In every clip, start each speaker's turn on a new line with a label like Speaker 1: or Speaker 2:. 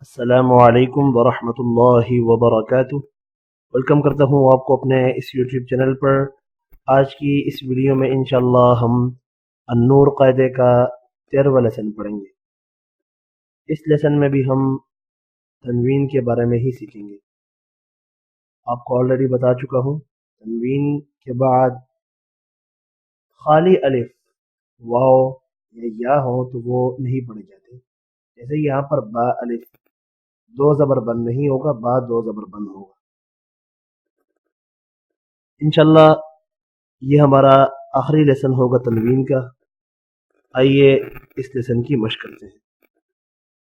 Speaker 1: السلام علیکم ورحمۃ اللہ وبرکاتہ۔ ویلکم کرتا ہوں آپ کو اپنے اس یوٹیوب چینل پر۔ آج کی اس ویڈیو میں انشاءاللہ ہم النور قاعدے کا 13واں لیسن پڑھیں گے۔ اس لیسن میں بھی ہم تنوین کے بارے میں ہی سیکھیں گے۔ آپ کو آلریڈی بتا چکا ہوں، تنوین کے بعد خالی الف، واو یا ہو تو وہ نہیں پڑھے جاتے۔ جیسے یہاں پر با الف، دو زبر بند نہیں ہوگا، با دو زبر بند ہوگا۔ انشاءاللہ یہ ہمارا آخری لیسن ہوگا تنوین کا۔ آئیے اس لیسن کی مشق کرتے ہیں۔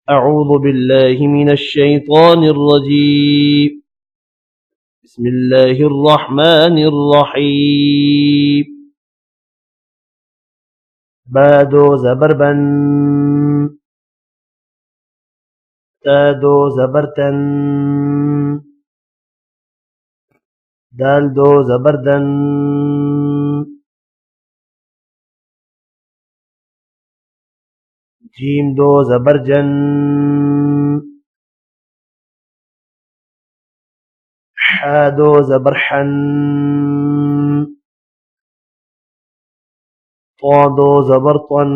Speaker 1: اعوذ باللہ من الشیطان الرجیم، بسم اللہ الرحمن الرحیم۔ با دو زبر بن، تا دو زبر تن، دال دو زبر دن، جیم دو زبر جن، حا دو زبر حن، طا دو زبر طن،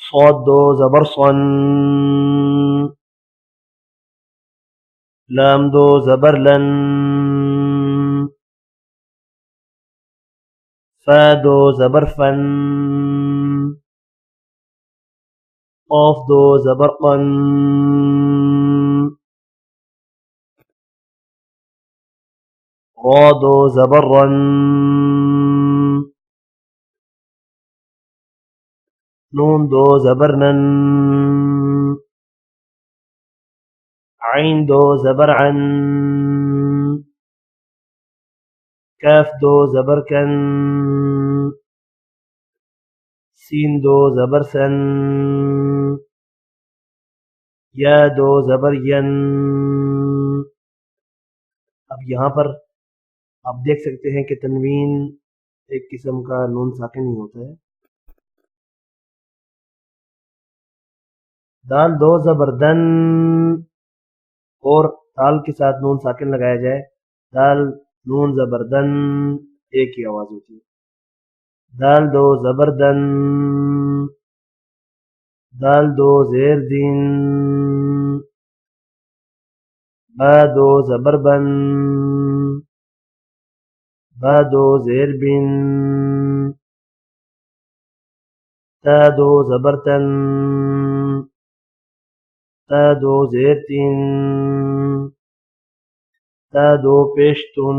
Speaker 1: صاد دو زبر صن، لام دو زبر لن، فا دو زبر فن، قاف دو زبر قن، را دو زبر رن، نون دو زبر نن، عین دو زبر عن، کاف دو زبر کن، سین دو زبر سن، یا دو زبر ین۔ اب یہاں پر آپ دیکھ سکتے ہیں کہ تنوین ایک قسم کا نون ساکن ہی ہوتا ہے۔ دال دو زبر دن اور دال کے ساتھ نون ساکن لگایا جائے، دال نون زبر دن ایک ہی آواز ہوتی ہے۔ دال دو زبر دن، دال دو زیر دین، با دو زبر بن، با دو زیر بن، تا دو زبر تن، تا دو زیر تین، تا دو پیش تن،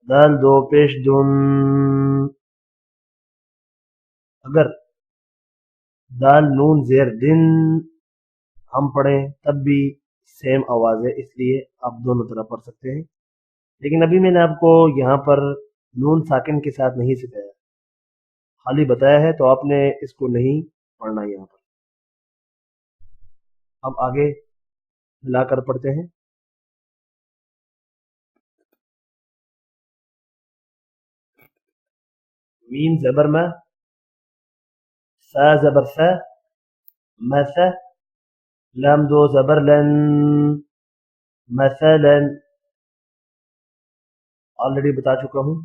Speaker 1: دال دو پیش دن۔ اگر دال نون زیر دن ہم پڑھیں تب بھی سیم آواز ہے، اس لیے آپ دونوں طرح پڑھ سکتے ہیں، لیکن ابھی میں نے آپ کو یہاں پر نون ساکن کے ساتھ نہیں سکھایا، خالی بتایا ہے، تو آپ نے اس کو نہیں پڑھنا یہاں پر۔ اب آگے ملا کر پڑھتے ہیں۔ میم زبر ما، سا زبر سا، مسا، لام دو زبر لن، مثلا۔ آلریڈی بتا چکا ہوں،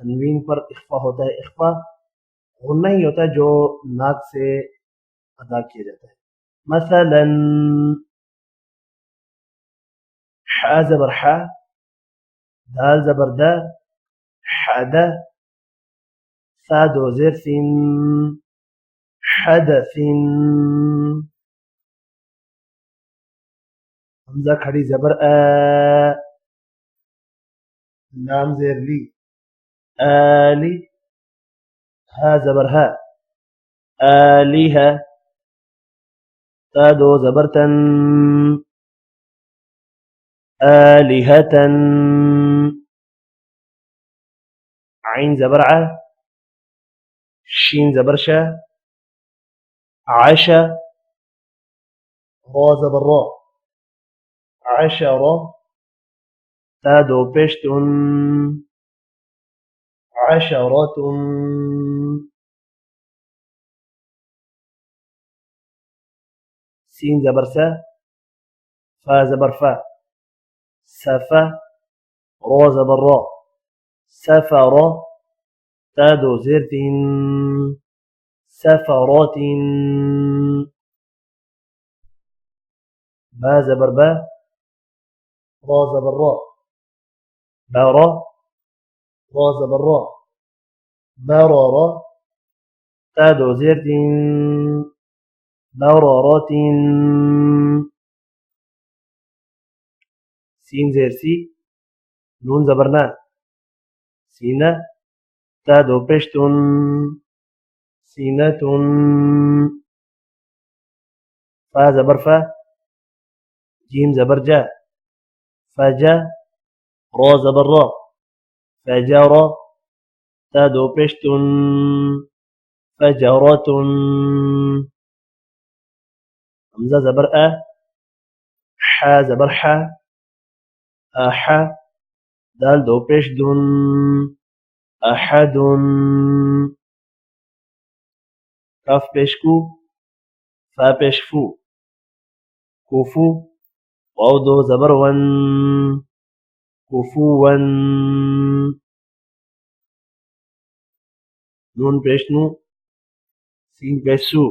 Speaker 1: تنوین پر اخفا ہوتا ہے۔ اخفا غنہ ہی ہوتا ہے جو ناک سے ادا کیا جاتا ہے۔ مثلا، حا زبر حا، دال زبر دا، حدا، سا دو زیر سین، حدث، حمزہ کھڑی زبر آ، لام زیر لی، آلی، ہا زبر ہا، آلیہا، تا دو زبر تن، آلہتن، عین زبر ع، شین زبر شا، عشا، را زبر را، عشرا، تا دو پیش تن، عشرة. سين زبر سا، فا زبر فا، سفا، را زبر را، سفر، تا دو زير تين، سفرات. با زبر با، را زبر را، برا، را زبر را، برارا، تا دو زير تين، برارات. سين زير سي، نون زبرنا، سينا، تا دو بشتون، سينة. فا زبر فا، جيم زبر جا، فجا، را زبر را، فجرا، تا دو بشتون، فجرات. همزة زبر أ، حا زبر حا، أحا، دال دو بشدون، أحد. كاف بشكو، فا بشفو، كفو، واو دو زبر ون، كفوا. نون بشنو، سين بشسو،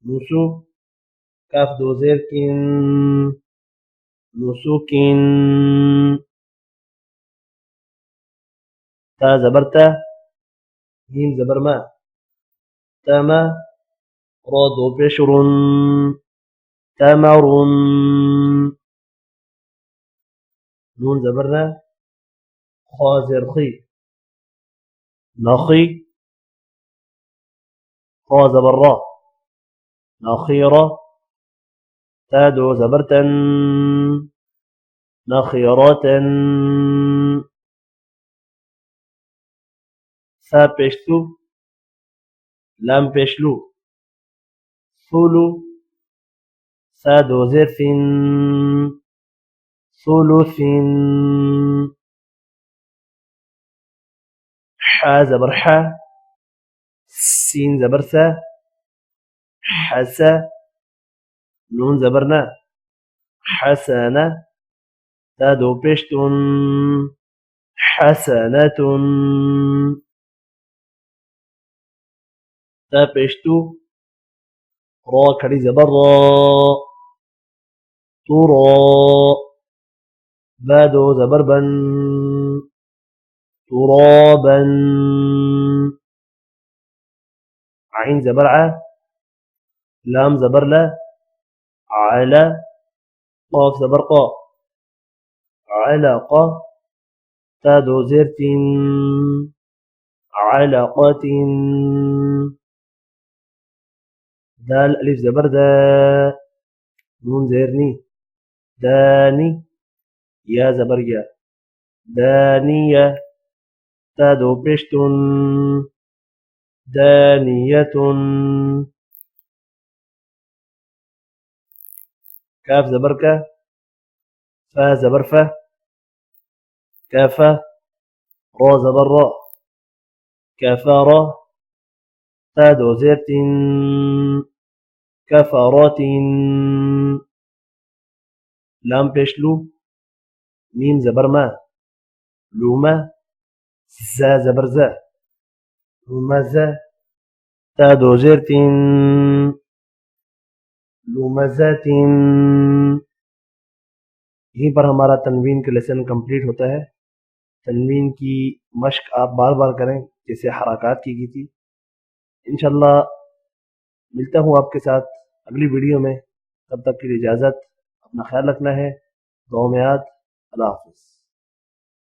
Speaker 1: نسو، كاف دو زير كين، نسوكين. تا زبرتا، ميم زبر ما، تما، را دو بشر، تمر. نون زبرنا، خا زر خي، نخي، را زبر را، نخيرة، تا دو زبرتن، نخيرات. سا بشتو، لام بشلو، ثلو، سا دو زير ثلث. حا زبر حا، سين زبر سا، حسا، نون زبرنا، حسنة، تا دو بشتون، حسنة. تا بشتو، را كري زبر را، ترى، بادو زبر بن، ترابا. عين زبر ع، لام زبر لا، على، قاف زبر قا، علقة، تا دو زير علقة. دال ألف زبر دا، نون زيرني، داني، يا زبر يا، دانية، تا دو بشتون، دانية. كاف زبر كا، فا زبر فا، كافة، را زبر را، كفارة، تا دو زير كفارات. لام بشلو، ميم زبر ما، لوما، زا زبر زا، لومزة، تا دو زير लुमज़ात। यहीं पर हमारा तनवीन का लेसन कंप्लीट होता है। तनवीन की मश्क आप बार बार करें जैसे हरकत की गई थी। इंशाल्लाह मिलता हूँ आपके साथ अगली वीडियो में। तब तक के लिए इजाज़त, अपना ख्याल रखना है। दुआ में याद। अल्लाह हाफ़िज़।